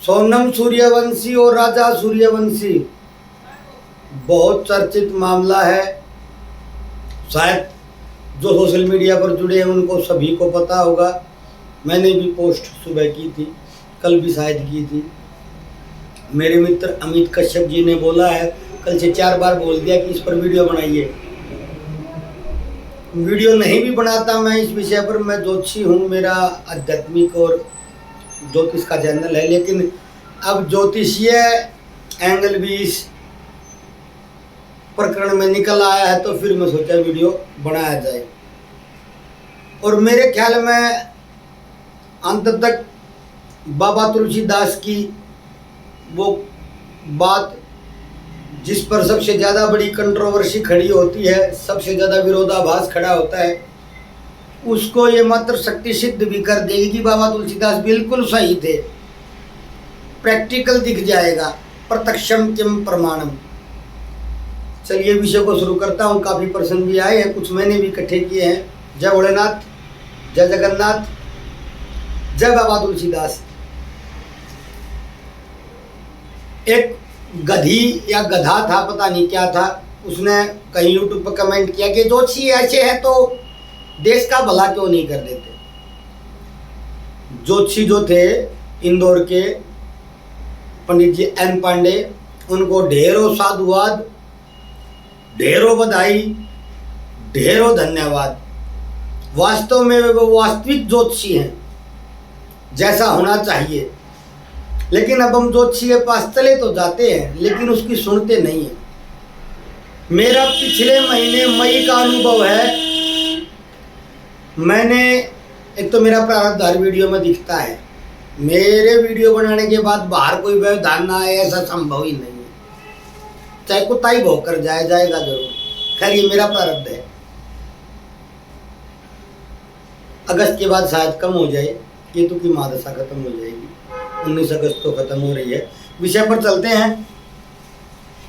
सोनम सूर्यवंशी और राजा सूर्यवंशी बहुत चर्चित मामला है। शायद जो सोशल मीडिया पर जुड़े हैं उनको सभी को पता होगा। मैंने भी पोस्ट सुबह की थी, कल भी शायद की थी। मेरे मित्र अमित कश्यप जी ने बोला है, कल से 4 बार बोल दिया कि इस पर वीडियो बनाइए। वीडियो नहीं भी बनाता मैं इस विषय पर। मैं ज्योतिषी हूँ, मेरा आध्यात्मिक और ज्योतिष का चैनल है, लेकिन अब ज्योतिषीय एंगल भी इस प्रकरण में निकल आया है, तो फिर मैं सोचा वीडियो बनाया जाए। और मेरे ख्याल में अंत तक बाबा तुलसीदास की वो बात जिस पर सबसे ज़्यादा बड़ी कंट्रोवर्सी खड़ी होती है, सबसे ज़्यादा विरोधाभास खड़ा होता है, उसको ये मात्र शक्ति सिद्ध भी कर देगी कि बाबा तुलसीदास बिल्कुल सही थे। प्रैक्टिकल दिख जाएगा, प्रत्यक्षम किम प्रमाणम। चलिए विषय को शुरू करता हूँ। काफ़ी प्रश्न भी आए हैं, कुछ मैंने भी इकट्ठे किए हैं। जय भोलेनाथ, जय जगन्नाथ, जय बाबा तुलसीदास। एक गधी या गधा था, पता नहीं क्या था, उसने कहीं यूट्यूब पर कमेंट किया कि ज्योतिषी ऐसे हैं तो देश का भला क्यों नहीं कर देते। ज्योतिषी जो थे इंदौर के पंडित जी एन पांडे, उनको ढेरों साधुवाद, ढेरों बधाई, ढेरों धन्यवाद। वास्तव में वो वास्तविक ज्योतिषी हैं, जैसा होना चाहिए। लेकिन अब हम ज्योतिषी के पास चले तो जाते हैं, लेकिन उसकी सुनते नहीं हैं। मेरा पिछले महीने मई का अनुभव है। मैंने एक तो मेरा प्रारब्ध हर वीडियो में दिखता है। मेरे वीडियो बनाने के बाद बाहर कोई व्यवधान ना आए, ऐसा संभव ही नहीं है। चाहे कुत्ता ही भौंक कर जाएगा जरूर। खैर, ये मेरा प्रारब्ध है। अगस्त के बाद शायद कम हो जाए, केतु की महादशा खत्म हो जाएगी। 19 अगस्त को खत्म हो रही है। विषय पर चलते हैं।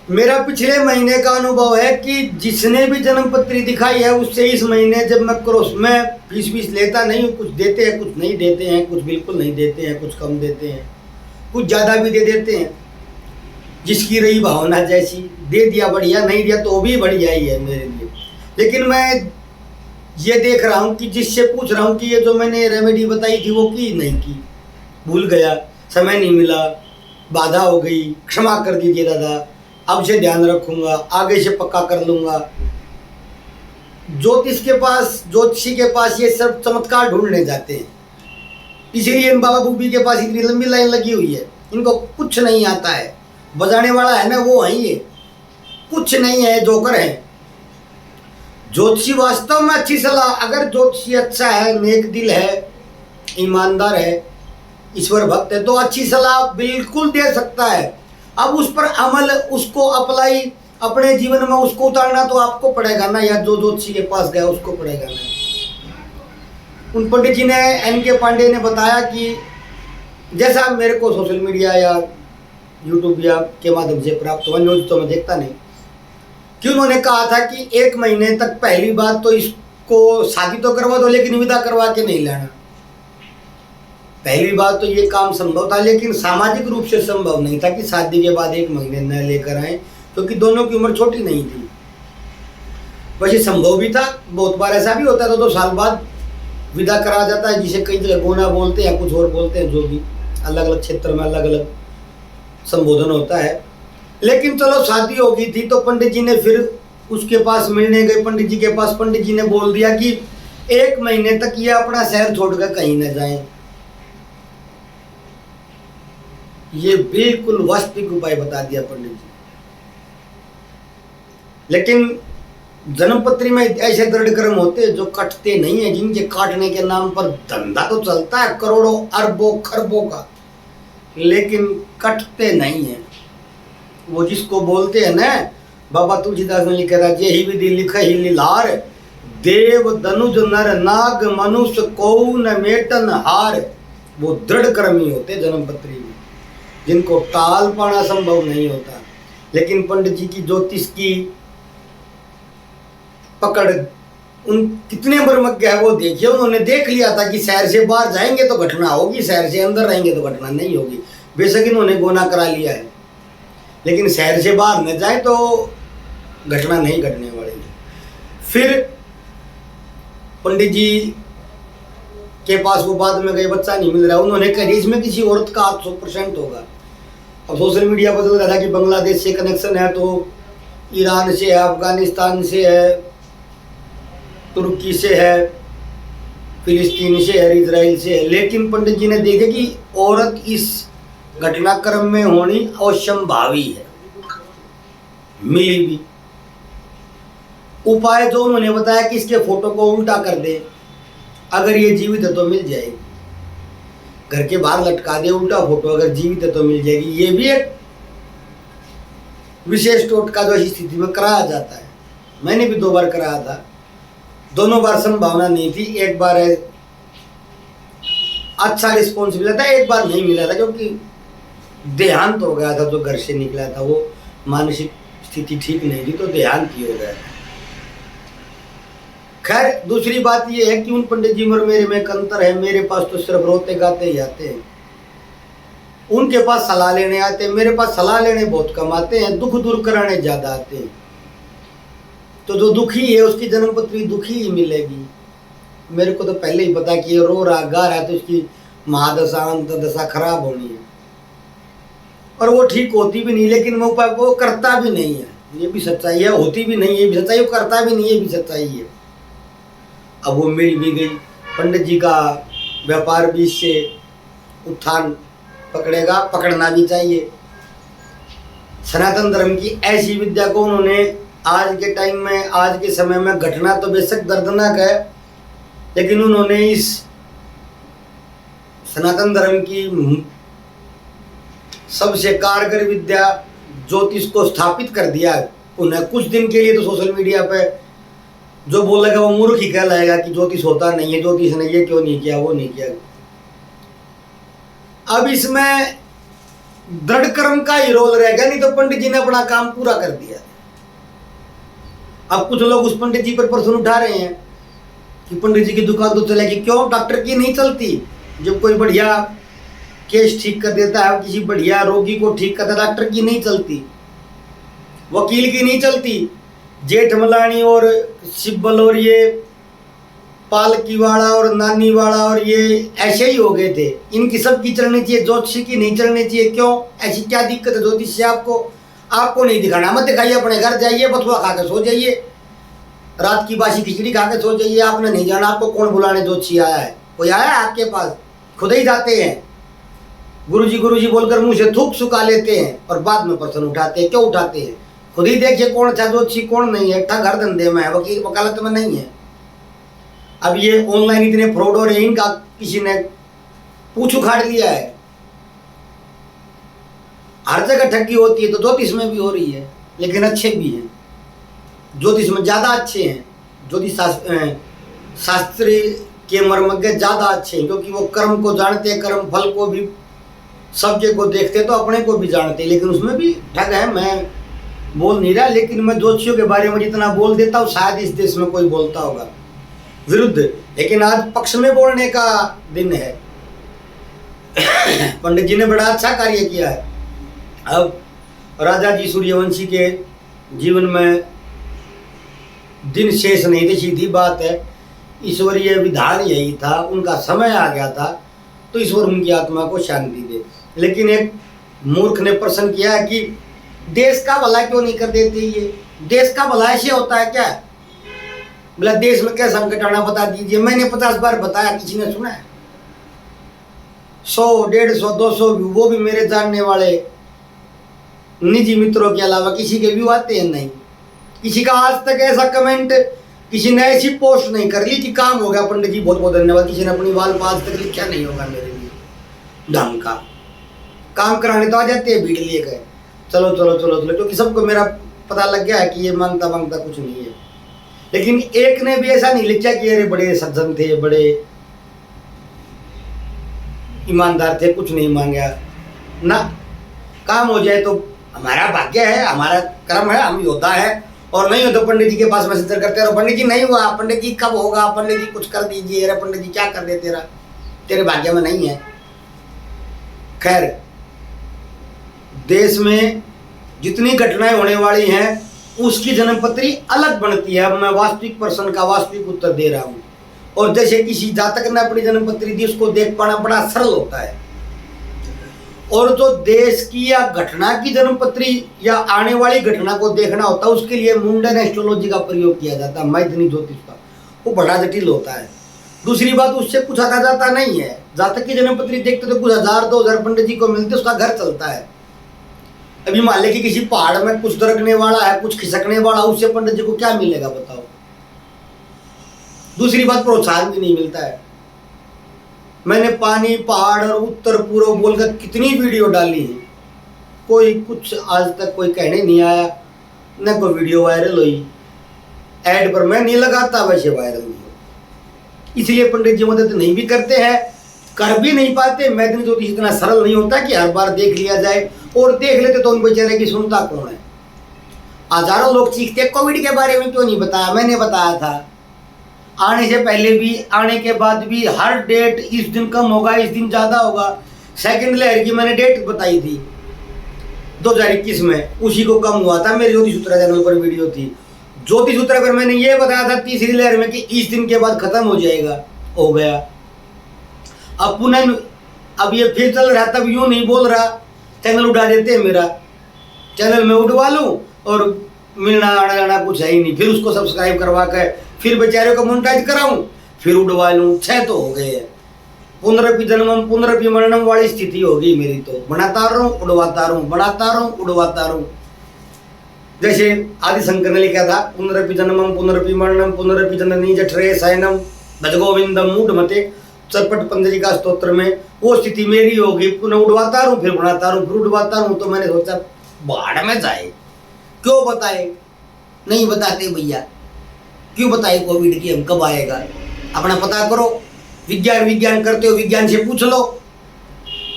मेरा पिछले महीने का अनुभव है कि जिसने भी जन्मपत्री दिखाई है उससे इस महीने जब मैं क्रॉस में फीस लेता नहीं हूँ। कुछ देते हैं, कुछ नहीं देते हैं, कुछ बिल्कुल नहीं देते हैं, कुछ कम देते हैं, कुछ ज़्यादा भी दे देते हैं। जिसकी रही भावना जैसी, दे दिया बढ़िया, नहीं दिया तो भी बढ़िया ही है मेरे लिए। लेकिन मैं ये देख रहा हूँ कि जिससे पूछ रहा हूँ कि ये जो मैंने रेमेडी बताई थी वो की नहीं की, भूल गया, समय नहीं मिला, बाधा हो गई, क्षमा कर दीजिए दादा, अब से ध्यान रखूंगा, आगे से पक्का कर लूंगा। ज्योतिषी के पास ये सब चमत्कार ढूंढने जाते हैं। इसीलिए इन बाबा बुब्बी के पास इतनी लंबी लाइन लगी हुई है। इनको कुछ नहीं आता है। बजाने वाला है ना, वो है, ये कुछ नहीं है, जोकर है। ज्योतिषी वास्तव में अच्छी सलाह, अगर ज्योतिषी अच्छा है, नेक दिल है, ईमानदार है, ईश्वर भक्त है, तो अच्छी सलाह बिल्कुल दे सकता है। अब उस पर अमल, उसको अप्लाई अपने जीवन में उसको उतारना तो आपको पड़ेगा ना, या जो ज्योतिषी के पास गया उसको पड़ेगा ना। उन पंडित जी ने, एन के पांडे ने बताया कि जैसा मेरे को सोशल मीडिया या यूट्यूब या के माध्यम से प्राप्त हुआ, न्यूज तो मैं देखता नहीं, कि उन्होंने कहा था कि 1 महीने तक पहली बात तो इसको शादी तो करवा दो, लेकिन विदा करवा के नहीं लाना। पहली बात तो ये काम संभव था, लेकिन सामाजिक रूप से संभव नहीं था कि शादी के बाद 1 महीने न लेकर आए, क्योंकि दोनों की उम्र छोटी नहीं थी। वैसे संभव भी था, बहुत बार ऐसा भी होता है, 2 साल बाद विदा करा जाता है, जिसे कई जगह गोना बोलते हैं, कुछ और बोलते हैं, जो भी अलग अलग क्षेत्र में अलग अलग संबोधन होता है। लेकिन चलो शादी हो गई थी, तो पंडित जी ने फिर उसके पास मिलने गए। पंडित जी के पास पंडित जी ने बोल दिया कि 1 महीने तक ये अपना शहर छोड़कर कहीं न जाएं। ये बिल्कुल वास्तविक उपाय बता दिया पंडित जी। लेकिन जन्मपत्री में ऐसे दृढ़ कर्म होते हैं जो कटते नहीं है, जिनके काटने के नाम पर धंधा तो चलता है करोड़ों अरबों खरबों का, लेकिन कटते नहीं है। वो जिसको बोलते हैं ना, बाबा तुलसीदास ने लिखा था, यही विधि लिखा ही लीलार, देव धनुज नर नाग मनुष्य को न मेटन हार। वो दृढ़ कर्मी होते जन्मपत्री में, जिनको टाल पाना संभव नहीं होता। लेकिन पंडित जी की ज्योतिष की पकड़ उन कितने मर्मज्ञ है वो देखिए। उन्होंने देख लिया था कि शहर से बाहर जाएंगे तो घटना होगी, शहर से अंदर रहेंगे तो घटना नहीं होगी। बेशक इन्होंने गोना करा लिया है, लेकिन शहर से बाहर न जाए तो घटना नहीं घटने वाली है। फिर पंडित जी के पास वो बाद में गए, बच्चा नहीं मिल रहा, उन्होंने कहा इसमें किसी औरत का हाथ 100% होगा। अब सोशल मीडिया पर चल रहा था कि बांग्लादेश से कनेक्शन है, तो ईरान से है, अफगानिस्तान से है, तुर्की से है, फिलिस्तीन से है, इजराइल से है। लेकिन पंडित जी ने देखे कि औरत इस घटनाक्रम में होनी असंभावी है, मिली भी। उपाय जो उन्होंने बताया कि इसके फोटो को उल्टा कर दे, अगर ये जीवित है तो मिल जाएगी, घर के बाहर लटका दे उल्टा फोटो, अगर जीवित है तो मिल जाएगी। ये भी एक विशेष टोटका जो ऐसी स्थिति में कराया जाता है। मैंने भी 2 बार कराया था, दोनों बार संभावना नहीं थी। एक बार अच्छा रिस्पॉन्स मिला था, एक बार नहीं मिला था, क्योंकि देहांत हो गया था जो घर से निकला था, वो मानसिक स्थिति ठीक नहीं थी, तो देहांत ही हो गया था। खैर, दूसरी बात ये है कि उन पंडित जी और मेरे में एक अंतर है। मेरे पास तो सिर्फ रोते गाते ही आते हैं, उनके पास सलाह लेने आते हैं। मेरे पास सलाह लेने बहुत कम आते हैं, दुख दूर कराने ज्यादा आते हैं। तो जो दुखी है उसकी जन्मपत्री दुखी ही मिलेगी। मेरे को तो पहले ही पता कि ये रो रहा गा रहा है तो उसकी महादशा अंतदशा खराब होनी है, और वो ठीक होती भी नहीं, लेकिन मैं उपाय वो करता भी नहीं है, ये भी सच्चाई है। होती भी नहीं है, ये भी सच्चाई, वो करता भी नहीं है, ये भी सच्चाई है। अब वो मिल भी गई, पंडित जी का व्यापार भी इससे उत्थान पकड़ेगा, पकड़ना भी चाहिए। सनातन धर्म की ऐसी विद्या को उन्होंने आज के टाइम में, आज के समय में, घटना तो बेशक दर्दनाक है, लेकिन उन्होंने इस सनातन धर्म की सबसे कारगर विद्या ज्योतिष को स्थापित कर दिया। उन्हें कुछ दिन के लिए तो सोशल मीडिया पे जो बोलेगा वो मूर्ख ही कहलाएगा कि ज्योतिष होता नहीं है, ज्योतिष ने ये क्यों नहीं किया, वो नहीं किया। अब इसमें दृढ़ कर्म का ही रोल रहेगा, नहीं तो पंडित जी ने अपना काम पूरा कर दिया। अब कुछ लोग उस पंडित जी पर प्रश्न उठा रहे हैं कि पंडित जी की दुकान तो चलेगी, क्यों डॉक्टर की नहीं चलती? जब कोई बढ़िया केस ठीक कर देता है, किसी बढ़िया रोगी को ठीक करता है, डॉक्टर की नहीं चलती, वकील की नहीं चलती। जेठमलानी और सिब्बल और ये पालकी वाला और नानी वाला और ये ऐसे ही हो गए थे, इनकी सबकी चलनी चाहिए, ज्योतिषी की नहीं चलनी चाहिए। क्यों? ऐसी क्या दिक्कत है ज्योतिष से? आपको नहीं दिखाना, मत दिखाइए, अपने घर जाइए, बथुआ खा के सो जाइए, रात की बासी खिचड़ी खा के सो जाइए। आपने नहीं जाना, आपको कौन बुलाने ज्योतिषी आया है? कोई आया है आपके पास? खुद ही जाते हैं, गुरुजी बोलकर मुंह से थूक सुखा लेते हैं और बाद में प्रश्न उठाते हैं। क्यों उठाते हैं? खुद ही देखिए कौन अच्छा ज्योतिषी कौन नहीं है। ठग हर धंधे में है, वकील वकालत में नहीं है। अब ये ऑनलाइन इतने फ्रॉड हो रहे हैं, इनका किसी ने पूछ उखाड़ लिया है। हर जगह ठगी होती है, तो ज्योतिष में भी हो रही है, लेकिन अच्छे भी हैं, ज्योतिष में ज़्यादा अच्छे हैं। ज्योतिष शास्त्र के मर्मज्ञ ज़्यादा अच्छे हैं, क्योंकि वो कर्म को जानते हैं, कर्म फल को भी, सबके को देखते, तो अपने को भी जानते हैं। लेकिन उसमें भी ठग है। मैं बोल नहीं रहा, लेकिन मैं ज्योतिषियों के बारे में जितना बोल देता हूँ, शायद इस देश में कोई बोलता होगा विरुद्ध, लेकिन आज पक्ष में बोलने का दिन है। पंडित जी ने बड़ा अच्छा कार्य किया है। अब राजा जी सूर्यवंशी के जीवन में दिन शेष नहीं थे, सीधी बात है, ईश्वरीय विधान यही था, उनका समय आ गया था, तो ईश्वर उनकी आत्मा को शांति दे। लेकिन एक मूर्ख ने प्रश्न किया है कि देश का भला क्यों नहीं कर देते? ये देश का भला ऐसे होता है क्या? बोला देश में क्या संकट आना बता दीजिए। मैंने 50 बार बताया, किसी ने सुना है? 100, 150, 200 व्यू, वो भी मेरे जानने वाले निजी मित्रों के अलावा किसी के व्यू आते हैं नहीं। किसी का आज तक ऐसा कमेंट, किसी ने ऐसी पोस्ट नहीं कर ली कि काम हो गया पंडित जी, बहुत बहुत धन्यवाद। किसी ने अपनी वाल आज तक लिखा नहीं होगा मेरे लिए ढंग का। काम कराने तो आ जाते हैं, भीड़ लिए गए, चलो चलो चलो चलो, क्योंकि सबको मेरा पता लग गया है कि ये मांगता मांगता कुछ नहीं है। लेकिन एक ने भी ऐसा नहीं लिखा कि अरे बड़े सज्जन थे, बड़े ईमानदार थे, कुछ नहीं मांगा ना। काम हो जाए तो हमारा भाग्य है, हमारा कर्म है, हम योद्धा है, और नहीं हो तो पंडित जी के पास मैसेज करते रहो, पंडित जी नहीं हुआ, पंडित जी कब होगा, पंडित जी कुछ कर दीजिए, अरे पंडित जी क्या कर दे, तेरे भाग्य में नहीं है। खैर, देश में जितनी घटनाएं होने वाली हैं उसकी जन्मपत्री अलग बनती है। अब मैं वास्तविक पर्सन का वास्तविक उत्तर दे रहा हूँ। और जैसे किसी जातक ने अपनी जन्मपत्री दी, उसको देख पाना बड़ा सरल होता है। और जो देश की या घटना की जन्मपत्री या आने वाली घटना को देखना होता है, उसके लिए मुंडन एस्ट्रोलॉजी का प्रयोग किया जाता है, मैथिली ज्योतिष का। वो बड़ा जटिल होता है। दूसरी बात, उससे कुछ आता जाता नहीं है। जातक की जन्मपत्री देखते तो कुछ 1000-2000 पंडित जी को मिलते, उसका घर चलता है। अभी मान ले कि किसी पहाड़ में कुछ दरकने वाला है, कुछ खिसकने वाला, उससे पंडित जी को क्या मिलेगा बताओ। दूसरी बात, प्रोत्साहन भी नहीं मिलता है। मैंने पानी, पहाड़ और उत्तर पूर्व बोलकर कितनी वीडियो डाली है, कोई कुछ आज तक कोई कहने नहीं आया, न कोई वीडियो वायरल हुई। ऐड पर मैं नहीं लगाता, वैसे वायरल नहीं हो। इसलिए पंडित जी मदद नहीं भी करते हैं, कर भी नहीं पाते। मैथिली ज्योतिष इतना सरल नहीं होता कि हर बार देख लिया जाए, और देख लेते तो उन बेचारे की सुनता कौन है। हजारों लोग चीखते कोविड के बारे में क्यों नहीं बताया। मैंने बताया था, आने से पहले भी, आने के बाद भी। हर डेट, इस दिन कम होगा, इस दिन ज़्यादा होगा। सेकंड लहर की मैंने डेट बताई थी 2021 में, उसी को कम हुआ था। मेरे ज्योतिष सूत्र चैनल पर वीडियो थी। ज्योतिष सूत्र पर मैंने ये बताया था तीसरी लहर में कि इस दिन के बाद खत्म हो जाएगा, हो गया। अब पुनः अब ये फिर चल रहा, तब यूं नहीं बोल रहा, चैनल उड़ा देते हैं मेरा। चैनल में उड़वा लूँ और मिलना आना जाना कुछ है ही नहीं। फिर उसको सब्सक्राइब करवा कर फिर बेचारे को मोनेटाइज कराऊं, फिर उड़वा लूँ। 6 तो हो गए हैं। पुनरपि जन्मम पुनरपि मरणम वाली स्थिति होगी मेरी तो। बनाता रहूं, उड़वाता रहूं, बनाता रहूं, उड़वाता रहूं। जैसे आदि शंकर ने लिखा था, पुनरपि जन्मम पुनरपि मरणम पुनरपि जननी जठरे शयनम भज गोविंदम मूढ़ मते, चरपट पंजरिका स्तोत्र में वो स्थिति मेरी होगी। पुनः उड़वाता रहूं, फिर बनाता रहूं, फिर उड़वाता रहूं। तो मैंने सोचा भाड़ में जाए, क्यों बताए, नहीं बताते भैया, क्यों बताए कोविड की हम कब आएगा। अपना पता करो, विज्ञान विज्ञान करते हो, विज्ञान से पूछ लो।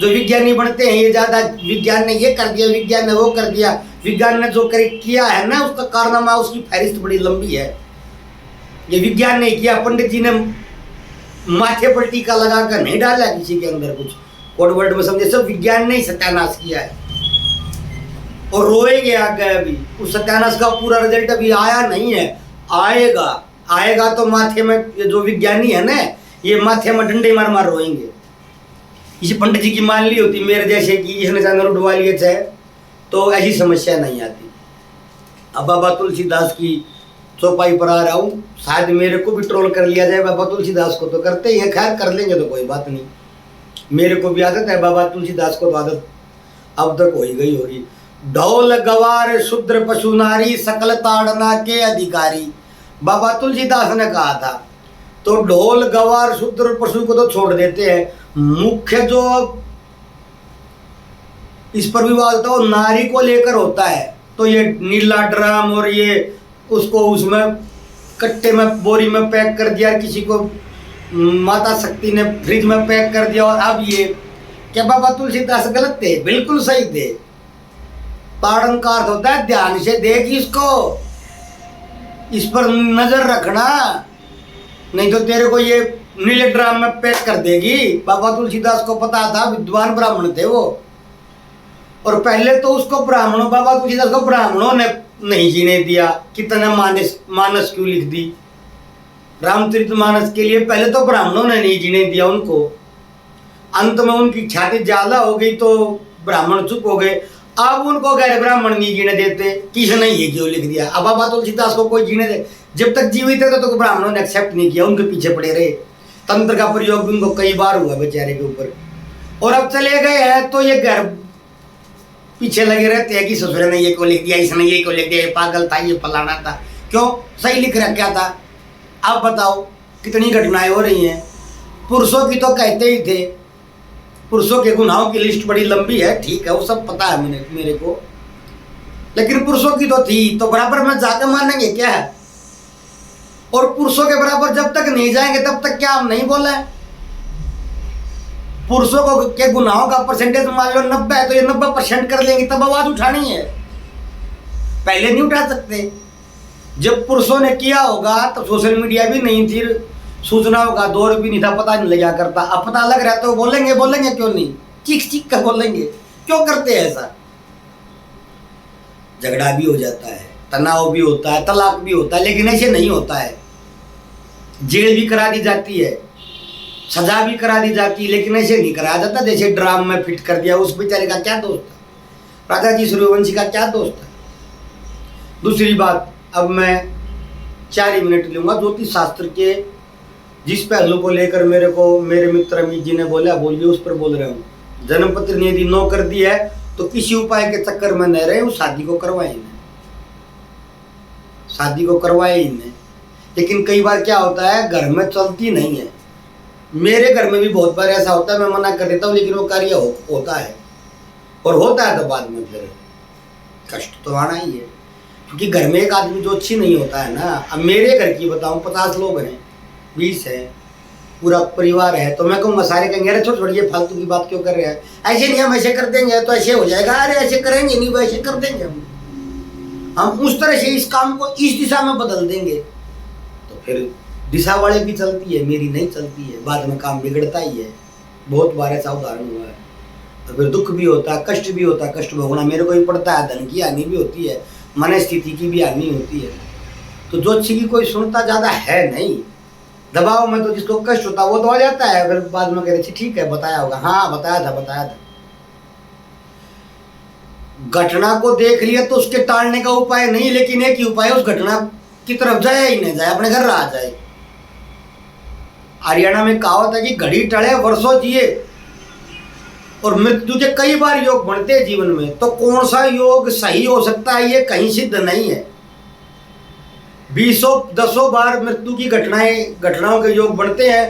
जो विज्ञानी बनते हैं ये ज़्यादा, विज्ञान ने ये कर दिया, विज्ञान ने वो कर दिया। विज्ञान ने जो किया है ना, उसका कारनामा, उसकी फहरिस्त बड़ी लंबी है। ये विज्ञान ने किया, पंडित जी ने माथे पर टीका लगाकर नहीं डाला किसी के अंदर कुछ कोड वर्ड में, समझे, सब विज्ञान ने ही सत्यानाश किया है। और रोएंगे आगे, अभी उस सत्यानाश का पूरा रिजल्ट अभी आया नहीं है, आएगा। आएगा तो माथे में, ये जो विज्ञानी है ना, ये माथे में डंडे मार मार रोएंगे। इसी पंडित जी की मान ली होती मेरे जैसे कि इसने चैनल उठवा लिए थे, तो ऐसी समस्या नहीं आती। अब बाबा तुलसीदास की चौपाई पर आ रहा हूँ, शायद मेरे को भी ट्रोल कर लिया जाए। बाबा तुलसीदास को तो करते ही हैं, खैर कर लेंगे तो कोई बात नहीं। मेरे को भी आदत है, बाबा तुलसीदास को तो आदत अब तक हो ही गई होगी। ढोल गवार शूद्र पशु नारी सकल ताड़ना के अधिकारी, बाबा तुलसीदास ने कहा था। तो ढोल गवार शूद्र पशु को तो छोड़ देते हैं, मुख्य जो इस पर विवाद होता है वो नारी को लेकर होता है। तो ये नीला ड्राम और ये उसको उसमें कट्टे में बोरी में पैक कर दिया, किसी को माता शक्ति ने फ्रिज में पैक कर दिया। और अब ये क्या बाबा तुलसीदास गलत थे? बिल्कुल सही थे। ताड़न का अर्थ होता है ध्यान से देख इसको, इस पर नजर रखना, नहीं तो तेरे को ये नीले ड्राम में पैक कर देगी। बाबा तुलसीदास को पता था, विद्वान ब्राह्मण थे वो। और पहले तो उसको ब्राह्मणों, बाबा तुलसीदास को ब्राह्मणों ने नहीं जीने दिया। कितने मानस क्यों लिख दी रामचरितमानस के लिए, पहले तो ब्राह्मणों ने नहीं जीने दिया उनको। अंत में उनकी छाती ज्यादा हो गई तो ब्राह्मण चुप हो गए। अब उनको गैर ब्राह्मण नहीं जीने देते, किसने ये क्यों लिख दिया। अब बाबा तुलसीदास को कोई जीने दे, जब तक जीवित थे तो ब्राह्मणों ने एक्सेप्ट नहीं किया, उनके पीछे पड़े रहे। तंत्र का प्रयोग भी उनको कई बार हुआ बेचारे के ऊपर। और अब चले गए हैं तो ये घर पीछे लगे रहते हैं कि ससुर ने ये को लिख दिया, इसने ये को लिख दिया, ये पागल था, ये फलाना था। क्यों? सही लिख रखा था। अब बताओ कितनी घटनाएं हो रही हैं। पुरुषों की तो कहते ही थे, पुरुषों के गुनाहों की लिस्ट बड़ी लंबी है, ठीक है, वो सब पता है मेरे को, लेकिन पुरुषों की तो थी, तो बराबर में जाकर मानेंगे क्या है? और पुरुषों के बराबर जब तक नहीं जाएंगे तब तक क्या हम नहीं बोले? पुरुषों को के गुनाहों का परसेंटेज मान लो 90 है, तो ये 90% कर लेंगे, तब आवाज उठानी है, पहले नहीं उठा सकते। जब पुरुषों ने किया होगा तो सोशल मीडिया भी नहीं थी, सूचनाओं का दौर भी नहीं था, पता नहीं लगा करता। अब पता लग रहा है तो बोलेंगे, क्यों नहीं? चीख चीख कर बोलेंगे। क्यों करते हैं ऐसा? झगड़ा भी हो जाता है, तनाव भी होता है, तलाक भी होता है, लेकिन ऐसे नहीं होता है। जेल भी करा दी जाती है, सजा भी करा दी जाती है, लेकिन ऐसे नहीं कराया जाता जैसे ड्राम में फिट कर दिया। उस बेचारे का क्या दोस्त था, राजा जी सूर्यवंशी का क्या दोस्त था। दूसरी बात, अब मैं 4 ही मिनट लूंगा ज्योतिष शास्त्र के जिस पहलू को लेकर मेरे मित्र अमित जी ने बोलिए उस पर बोल रहा हूँ। जन्म पत्र ने यदि नो कर दी है तो किसी उपाय के चक्कर में न रहे, उस शादी को करवाए इन्हें, शादी को करवाए इन्हें। लेकिन कई बार क्या होता है, घर में चलती नहीं है। मेरे घर में भी बहुत बार ऐसा होता है, मैं मना कर देता हूँ लेकिन वो कार्य होता है, और होता है तो बाद में फिर कष्ट तो आना ही है, क्योंकि घर में एक आदमी जो अच्छी नहीं होता है ना। अब मेरे घर की बताऊँ, 50 लोग हैं, 20 है, पूरा परिवार है, तो मैं कहूँगा सारे कहेंगे अरे छोड़ ये फालतू की बात क्यों कर रहे हैं, ऐसे नहीं, हम ऐसे कर देंगे तो ऐसे हो जाएगा, अरे ऐसे करेंगे नहीं, वो ऐसे कर देंगे, हम उस तरह से इस काम को इस दिशा में बदल देंगे। तो फिर दिशा वाले की चलती है, मेरी नहीं चलती है, बाद में काम बिगड़ता ही है। बहुत बार ऐसा उदाहरण हुआ है। तो फिर दुख भी होता है, कष्ट भी होता है, कष्ट भोगना मेरे को ही पड़ता है, धन की हानि भी होती है, मन स्थिति की भी हानि होती है। तो ज्योतिषी की कोई सुनता ज़्यादा है नहीं, दबाव में तो जिसको कष्ट होता है वो तो आ जाता है, फिर बाद में कहते ठीक है बताया होगा, हाँ बताया था। घटना को देख लिया तो उसके टालने का उपाय नहीं, लेकिन एक ही उपाय है, उस घटना की तरफ जाए ही नहीं जाए, अपने घर रह जाए। हरियाणा में कहावत है कि घड़ी टले वर्षों जिए, और मृत्यु के कई बार योग बनते हैं जीवन में। तो कौन सा योग सही हो सकता है ये कहीं सिद्ध नहीं है। 10 बार मृत्यु की घटनाओं के योग बनते हैं।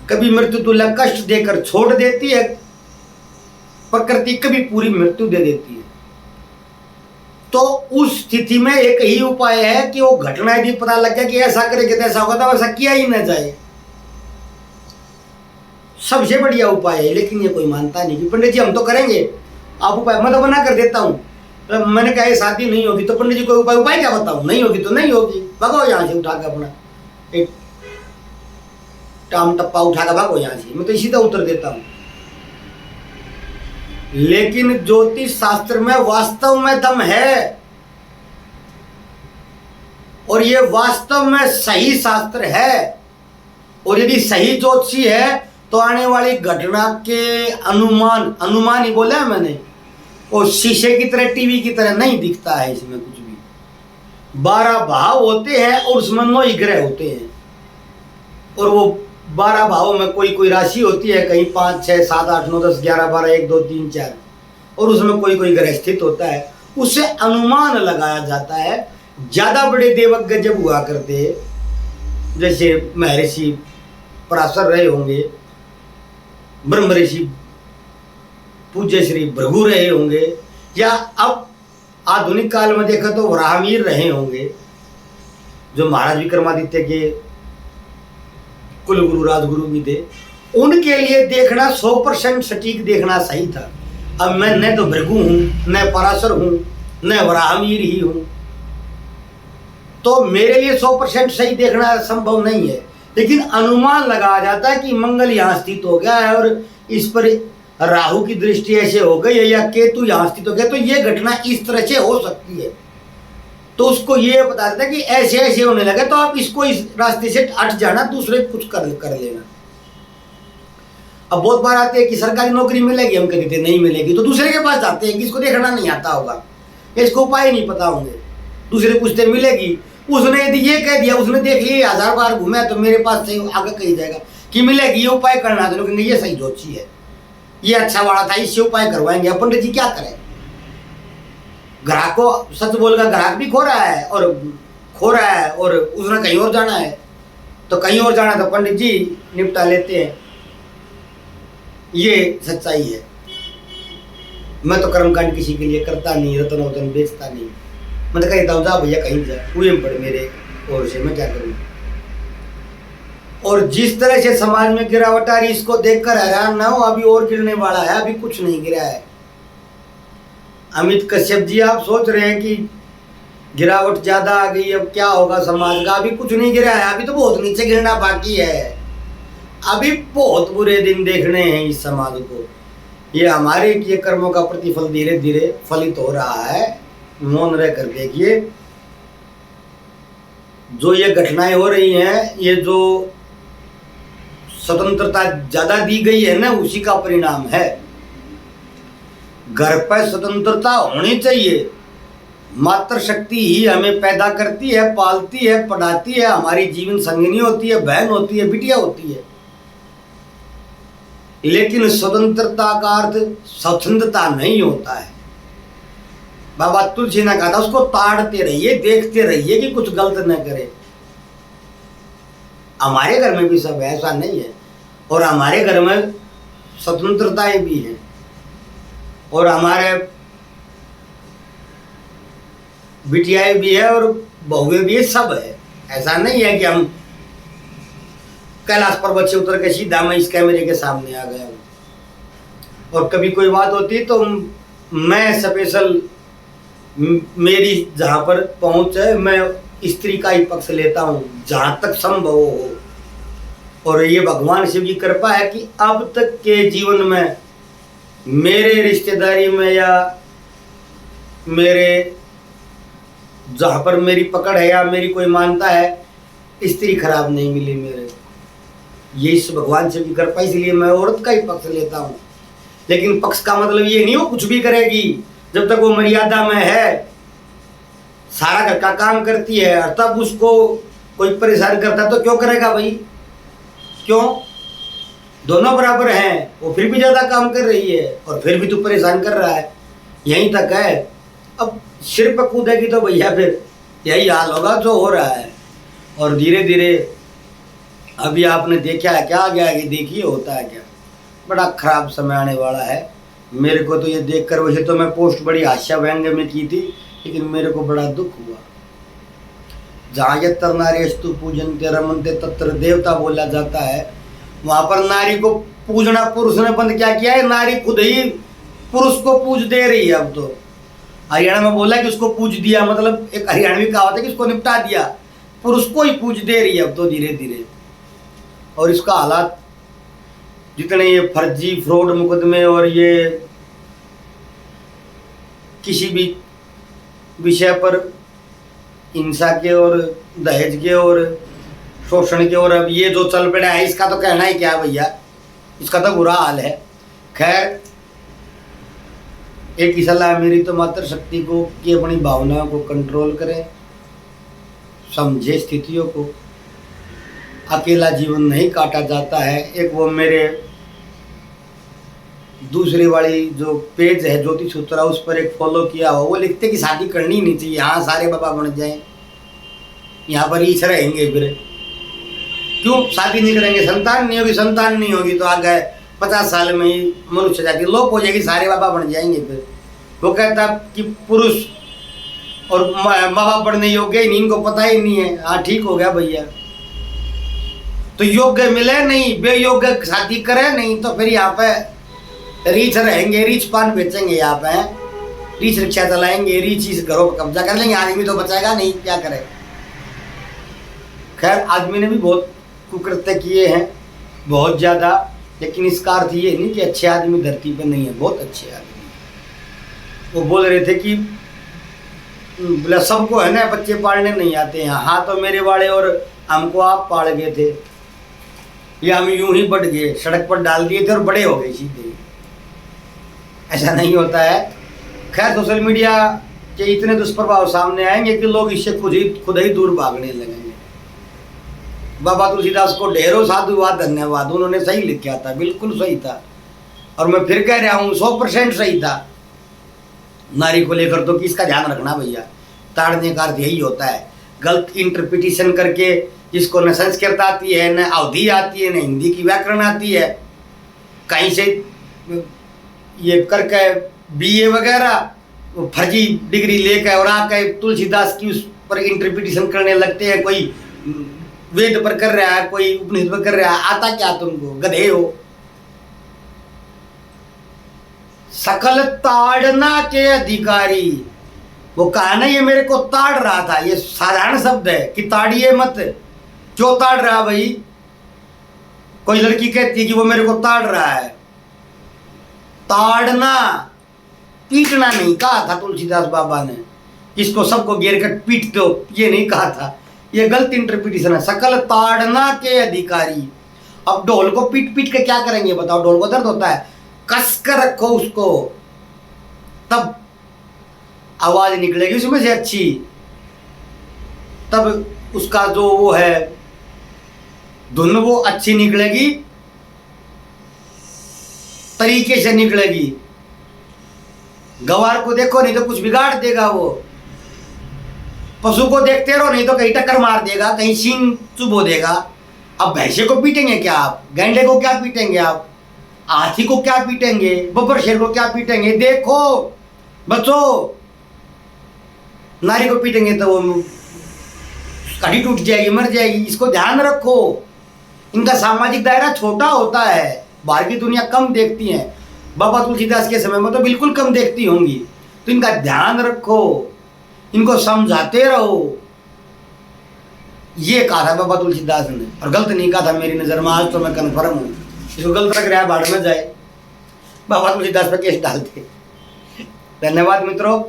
कभी मृत्यु तुल्य कष्ट देकर छोड़ देती है प्रकृति, कभी पूरी मृत्यु दे देती है। तो उस स्थिति में एक ही उपाय है कि वो घटना यदि पता लग गया कि ऐसा करेंगे तो ऐसा होगा, तो वैसा किया ही न जाए, सबसे बढ़िया उपाय है। लेकिन ये कोई मानता नहीं कि पंडित जी हम तो करेंगे, आप उपाय मैं तो मना कर देता हूँ। तो मैंने कहा ये शादी नहीं होगी तो पंडित जी कोई उपाय क्या बताऊँ, नहीं होगी तो नहीं होगी, भगो यहाँ से उठा के अपना एक टाम टप्पा उठा के भागो यहाँ से, मैं तो इसी तरह उत्तर देता हूँ। लेकिन ज्योतिष शास्त्र में वास्तव में दम है, और ये वास्तव में सही शास्त्र है। और यदि सही ज्योतिषी है तो आने वाली घटना के अनुमान ही बोला है मैंने, और शीशे की तरह, टीवी की तरह नहीं दिखता है इसमें कुछ भी। 12 भाव होते हैं और उसमें 9 ग्रह होते हैं, और वो 12 भावों में कोई राशि होती है, कहीं 5, 6, 7, 8, 9, 10, 11, 12, 1, 2, 3, 4, और उसमें कोई ग्रह स्थित होता है। उससे अनुमान लगाया जाता है। ज़्यादा बड़े देवज्ञ जब हुआ करते, जैसे महर्षि पराशर रहे होंगे, ब्रह्म ऋषि पूज्य श्री भृगु रहे होंगे, या अब आधुनिक काल में देखा तो वराहमिहिर रहे होंगे, जो महाराज विक्रमादित्य के कुलगुरु राजगुरु भी थे। उनके लिए देखना 100% सटीक देखना सही था। अब मैं न तो भृगु हूँ, न पराशर हूँ, न वराहमिहिर ही हूँ, तो मेरे लिए 100% सही देखना संभव नहीं है। लेकिन अनुमान लगाया जाता है कि मंगल यहाँ स्थित हो गया है और इस पर राहु की दृष्टि ऐसे हो गई है, या केतु यहाँ स्थित हो गया, तो ये घटना इस तरह से हो सकती है। तो उसको ये बता देता है कि ऐसे ऐसे होने लगे, तो आप इसको इस रास्ते से हट जाना, दूसरे कुछ कर लेना। अब बहुत बार आते हैं कि सरकारी नौकरी मिलेगी, हम कहते थे नहीं मिलेगी, तो दूसरे के पास जाते हैं कि इसको देखना नहीं आता होगा, इसको उपाय नहीं पता होंगे, दूसरे पूछते मिलेगी, उसने यदि ये कह दिया, उसने देख लिया 1000 बार घूमे, तो मेरे पास से आगे कही जाएगा कि मिलेगी, ये उपाय करना है, तो लोग ये सही जोची है, ये अच्छा वाला था, इससे उपाय करवाएंगे। पंडित जी क्या करें, ग्राहक को सच बोलकर ग्राहक भी खो रहा है और उसने कहीं और जाना है, तो कहीं और जाना तो पंडित जी निपटा लेते हैं। ये सच्चाई है। मैं तो कर्मकांड किसी के लिए करता नहीं, रतन वतन बेचता नहीं, मैं तो कहता हूँ जा भैया कहीं जा, पूरे में पड़े मेरे और से मैं क्या करूँ। और जिस तरह से समाज में गिरावट आ रही, इसको देखकर हैरान ना हो, अभी और गिरने वाला है, अभी कुछ नहीं गिरा है। अमित कश्यप जी आप सोच रहे हैं कि गिरावट ज्यादा आ गई, अब क्या होगा समाज का, अभी कुछ नहीं गिरा है, अभी तो बहुत नीचे गिरना बाकी है। अभी बहुत बुरे दिन देखने हैं इस समाज को। ये हमारे किए कर्मों का प्रतिफल धीरे धीरे फलित हो रहा है। मौन रह कर देखिए, जो ये घटनाएं हो रही हैं, ये जो स्वतंत्रता ज्यादा दी गई है ना, उसी का परिणाम है। घर पर स्वतंत्रता होनी चाहिए। मातृशक्ति ही हमें पैदा करती है, पालती है, पढ़ाती है, हमारी जीवन संगिनी होती है, बहन होती है, बिटिया होती है। लेकिन स्वतंत्रता का अर्थ स्वच्छंदता नहीं होता है। बाबा तुलसी ने कहा था, उसको ताड़ते रहिए, देखते रहिए कि कुछ गलत न करे। हमारे घर में भी सब ऐसा नहीं है, और हमारे घर में स्वतंत्रताएं भी हैं, और हमारे बिटियाएं भी है और बहुएं भी है, सब है। ऐसा नहीं है कि हम कैलाश पर्वत से उतर के सीधा मैं इस कैमरे के सामने आ गया हूँ। और कभी कोई बात होती तो मैं स्पेशल, मेरी जहाँ पर पहुँच है, मैं स्त्री का ही पक्ष लेता हूँ जहाँ तक संभव हो। और ये भगवान शिव की कृपा है कि अब तक के जीवन में मेरे रिश्तेदारी में या मेरे जहाँ पर मेरी पकड़ है या मेरी कोई मानता है, स्त्री खराब नहीं मिली मेरे। ये इस भगवान शिव की कृपा, इसलिए मैं औरत का ही पक्ष लेता हूँ। लेकिन पक्ष का मतलब ये नहीं हो कुछ भी करेगी, जब तक वो मर्यादा में है, सारा घर का काम करती है, और तब उसको कोई परेशान करता है तो क्यों करेगा भाई? क्यों? दोनों बराबर हैं, वो फिर भी ज़्यादा काम कर रही है और फिर भी तू परेशान कर रहा है। यहीं तक है। अब सिर पर कूदेगी तो भैया फिर यही हाल होगा जो हो रहा है। और धीरे धीरे अभी आपने देखा है क्या आगे आगे देखिए होता है क्या। बड़ा खराब समय आने वाला है। मेरे को तो ये देखकर, वैसे तो मैं पोस्ट बड़ी हास्य व्यंग्य में की थी, लेकिन मेरे को बड़ा दुख हुआ। जहाँ यत्र नार्यस्तु पूजन्ते रमन्ते तत्र देवता बोला जाता है, वहाँ पर नारी को पूजना पुरुष ने बंद क्या किया है? नारी खुद ही पुरुष को पूज दे रही है। अब तो हरियाणा में बोला कि उसको पूज दिया, मतलब एक हरियाणवी कहावत है कि उसको निपटा दिया, पुरुष को ही पूज दे रही है अब तो धीरे धीरे। और इसका हालात जितने ये फर्जी फ्रॉड मुकदमे और ये किसी भी विषय पर हिंसा के और दहेज के और शोषण के और अब ये जो चल पड़ा है, इसका तो कहना ही क्या भैया, इसका तो बुरा हाल है। खैर, एक ही सलाह मेरी तो मातृशक्ति को कि अपनी भावनाओं को कंट्रोल करें, समझे स्थितियों को। अकेला जीवन नहीं काटा जाता है। एक वो मेरे दूसरी वाली जो पेज है ज्योतिष सूत्रा, उस पर एक फॉलो किया हो, वो लिखते कि शादी करनी नहीं चाहिए, यहाँ सारे बाबा बन जाएं, यहाँ पर ईच रहेंगे। फिर क्यों शादी नहीं करेंगे? संतान नहीं होगी, संतान नहीं होगी तो आगे 50 साल में ही मनुष्य जाति लोप हो जाएगी, सारे बाबा बन जाएंगे। फिर वो कहता कि पुरुष और माँ बाप बनने योग्य ही नहीं, इनको पता ही नहीं है। हाँ ठीक हो गया भैया, तो योग्य मिले नहीं, बेयोग्य शादी करे नहीं, तो फिर यहाँ पे रीच रहेंगे, रीच पान बेचेंगे, यहाँ पे रीच रिक्शा चलाएंगे, रीच इस घरों पर कब्जा कर लेंगे। आदमी तो बचेगा नहीं, क्या करे। खैर, आदमी ने भी बहुत कुकृत्य किए हैं, बहुत ज़्यादा, लेकिन इसका अर्थ ये नहीं कि अच्छे आदमी धरती पर नहीं है, बहुत अच्छे आदमी। वो बोल रहे थे कि बोला सबको है ना बच्चे पालने नहीं आते हैं। हाँ तो मेरे वाले और हमको आप पाल गए थे, या हम यूं ही बढ़ गए, सड़क पर डाल दिए थे और बड़े हो गए सीधे। ऐसा नहीं होता है। खैर, सोशल मीडिया के इतने दुष्प्रभाव सामने आएंगे कि लोग इससे खुद ही दूर भागने लगेंगे। बाबा तुलसीदास को ढेरों साधुवाद, धन्यवाद, उन्होंने सही लिखा था, बिल्कुल सही था। और मैं फिर कह रहा हूँ 100% सही था। नारी को लेकर तो किसका ध्यान रखना भैया, ताड़ने का अर्थ यही होता है। गलत इंटरप्रिटेशन करके, जिसको न संस्कृत आती है, न अवधि आती है, न हिंदी की व्याकरण आती है, कहीं से ये करके BA वगैरह फर्जी डिग्री लेकर और आके तुलसीदास की उस पर इंटरप्रिटेशन करने लगते हैं। कोई वेद पर कर रहा है, कोई उपनिषद पर कर रहा है। आता क्या तुमको? गधे हो। सकल ताड़ना के अधिकारी, वो कहा ना ये मेरे को ताड़ रहा था, ये साधारण शब्द है कि ताड़िए मत। क्यों ताड़ रहा भाई? कोई लड़की कहती है कि वो मेरे को ताड़ रहा है। ताड़ना, पीटना नहीं कहा था तुलसीदास बाबा ने। इसको सबको घेर कर पीट दो, ये नहीं कहा था, ये गलत इंटरप्रिटेशन है। सकल ताड़ना के अधिकारी। अब ढोल को पीट पीट के क्या करेंगे बताओ, ढोल को दर्द होता है, कस कर रखो उसको, तब आवाज निकलेगी उसमें से अच्छी, तब उसका जो वो है धुन वो अच्छी निकलेगी, तरीके से निकलेगी। गवार को देखो नहीं तो कुछ बिगाड़ देगा वो, पशु को देखते रहो नहीं तो कहीं टक्कर मार देगा, कहीं सींग चुभो देगा। अब भैंसे को पीटेंगे क्या आप, गैंडे को क्या पीटेंगे आप, हाथी को क्या पीटेंगे, बब्बर शेर को क्या पीटेंगे? देखो बच्चों, नारी को पीटेंगे तो वो हड्डी टूट जाएगी, मर जाएगी। इसको ध्यान रखो, इनका सामाजिक दायरा छोटा होता है, बाहर की दुनिया कम देखती है। बाबा तुलसीदास के समय में तो बिल्कुल कम देखती होंगी, तो इनका ध्यान रखो, इनको समझाते रहो। ये कहा था बाबा तुलसीदास ने, और गलत नहीं कहा था मेरी नज़र में, आज तो मैं कन्फर्म हूँ। इसको गलत लग रहा है बाढ़ में जाए, बाबा तुलसीदास पर केस डालते। धन्यवाद मित्रों।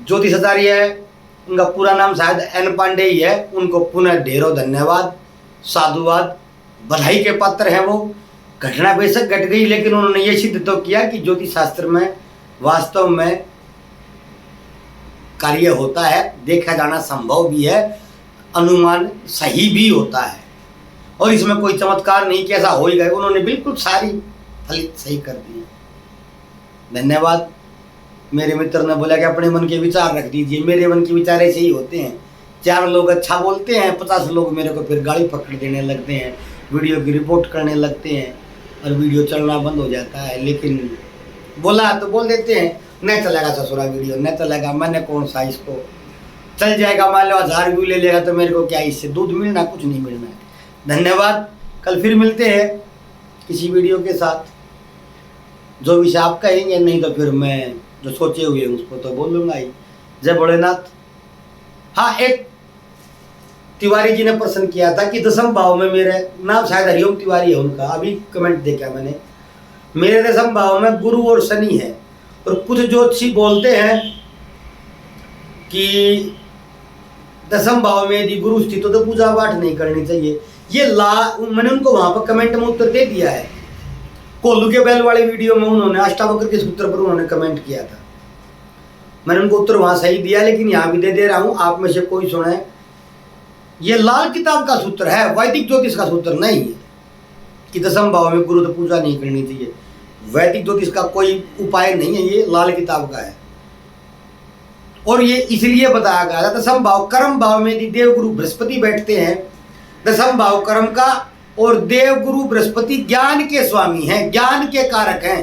ज्योतिषाचार्य है, उनका पूरा नाम शायद एन पांडे ही है, उनको पुनः ढेरों धन्यवाद, साधुवाद, बधाई के पात्र हैं वो। घटना बेशक घट गई, लेकिन उन्होंने ये सिद्ध तो किया कि ज्योतिष शास्त्र में वास्तव में कार्य होता है, देखा जाना संभव भी है, अनुमान सही भी होता है, और इसमें कोई चमत्कार नहीं कि ऐसा हो ही गए। उन्होंने बिल्कुल सारी फलित सही कर दी। धन्यवाद। मेरे मित्र ने बोला कि अपने मन के विचार रख दीजिए। मेरे मन के विचार ऐसे ही होते हैं, 4 लोग अच्छा बोलते हैं, 50 लोग मेरे को फिर गाली पकड़ देने लगते हैं, वीडियो की रिपोर्ट करने लगते हैं, और वीडियो चलना बंद हो जाता है। लेकिन बोला तो बोल देते हैं, नहीं चलेगा ससुरा वीडियो, नहीं चलेगा, मैंने कौन सा इसको, चल जाएगा, मान लो 1000 व्यू ले लेगा तो मेरे को क्या इससे दूध मिलना, कुछ नहीं मिलना है। धन्यवाद। कल फिर मिलते हैं किसी वीडियो के साथ, जो विषय आप कहेंगे, नहीं तो फिर मैं जो सोचे हुए हैं उसको तो बोल लूँगा ही। जय भोलेनाथ। हाँ, एक तिवारी जी ने प्रश्न किया था कि 10वें भाव में, मेरे नाम शायद हरिओम तिवारी है उनका, अभी कमेंट देखा मैंने, मेरे 10वें भाव में गुरु और शनि है, और कुछ ज्योतिषी बोलते हैं कि 10वें भाव में यदि गुरु स्थित हो तो पूजा पाठ नहीं करनी चाहिए। ये मैंने उनको वहां पर कमेंट में उत्तर दे दिया है। कोल्लू के बैल वाली वीडियो में उन्होंने अष्टावक्र के सूत्र पर उन्होंने कमेंट किया था, मैंने उनको उत्तर वहां सही दिया, लेकिन यहाँ भी दे रहा हूँ, आप में से कोई सुने। ये लाल किताब का सूत्र है, वैदिक ज्योतिष का सूत्र नहीं है कि 10वें भाव में गुरु तो पूजा नहीं करनी चाहिए। वैदिक ज्योतिष का कोई उपाय नहीं है, ये लाल किताब का है। और ये इसलिए बताया गया था, 10वें भाव कर्म भाव में यदि देव गुरु बृहस्पति बैठते हैं, 10वें भाव कर्म का, और देव गुरु बृहस्पति ज्ञान के स्वामी हैं, ज्ञान के कारक हैं,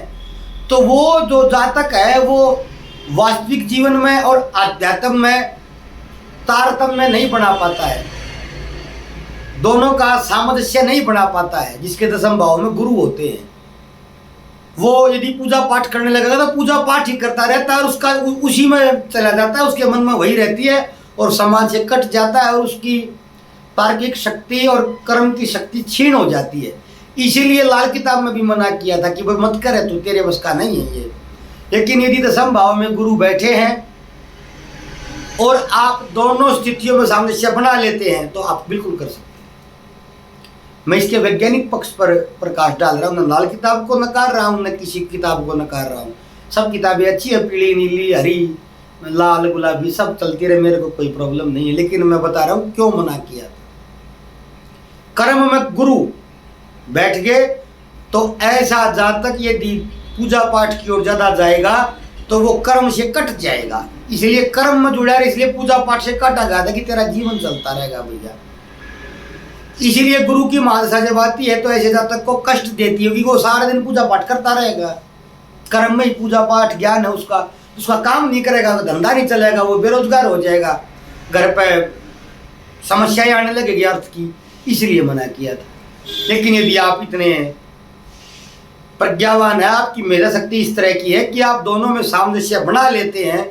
तो वो जो जातक है वो वास्तविक जीवन में और आध्यात्म में तारतम्य नहीं बना पाता है, दोनों का सामंजस्य नहीं बना पाता है। जिसके 10वें भाव में गुरु होते हैं, वो यदि पूजा पाठ करने लगेगा तो पूजा पाठ ही करता रहता है, और उसका उसी में चला जाता है, उसके मन में वही रहती है, और समाज से कट जाता है, और उसकी तार्किक शक्ति और कर्म की शक्ति क्षीण हो जाती है। इसीलिए लाल किताब में भी मना किया था कि भाई मत करे, तू तेरे बस का नहीं है ये। लेकिन यदि 10वें भाव में गुरु बैठे हैं और आप दोनों स्थितियों में सामंजस्य बना लेते हैं तो आप बिल्कुल कर सकते हैं। मैं इसके वैज्ञानिक पक्ष पर प्रकाश डाल रहा हूँ, न लाल किताब को नकार रहा हूँ, न किसी किताब को नकार रहा हूँ। सब किताबें अच्छी है, पीली, नीली, हरी, लाल, गुलाबी, सब चलती रहे, मेरे को कोई प्रॉब्लम नहीं है। लेकिन मैं बता रहा हूँ क्यों मना किया था। कर्म में गुरु बैठ गए तो ऐसा जातक यदि पूजा पाठ की ओर ज्यादा जाएगा तो वो कर्म से कट जाएगा। इसलिए कर्म में जुड़ा रहे, इसलिए पूजा पाठ से कटा गया था कि तेरा जीवन चलता रहेगा भैया। इसीलिए गुरु की महादशा जब आती है तो ऐसे जातक को कष्ट देती है, क्योंकि वो सारा दिन पूजा पाठ करता रहेगा, कर्म में ही पूजा पाठ ज्ञान है उसका काम नहीं करेगा, धंधा नहीं चलेगा, वो बेरोजगार हो जाएगा, घर पे समस्याएं आने लगेगी अर्थ की। इसलिए मना किया था। लेकिन यदि आप इतने प्रज्ञावान है, आपकी मेधा शक्ति इस तरह की है कि आप दोनों में सामंजस्य बना लेते हैं,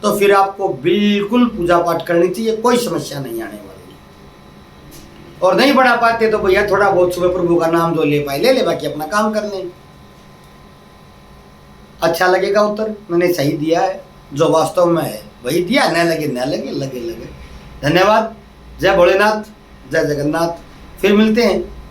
तो फिर आपको बिल्कुल पूजा पाठ करनी चाहिए, कोई समस्या नहीं आने वाली। और नहीं बना पाते तो भैया थोड़ा बहुत सुबह प्रभु का नाम जो ले पाए ले ले, बाकी अपना काम कर लें। अच्छा लगेगा उत्तर मैंने सही दिया है, जो वास्तव में है वही दिया, न लगे न लगे, लगे लगे। धन्यवाद। जय भोलेनाथ, जय जगन्नाथ। फिर मिलते हैं।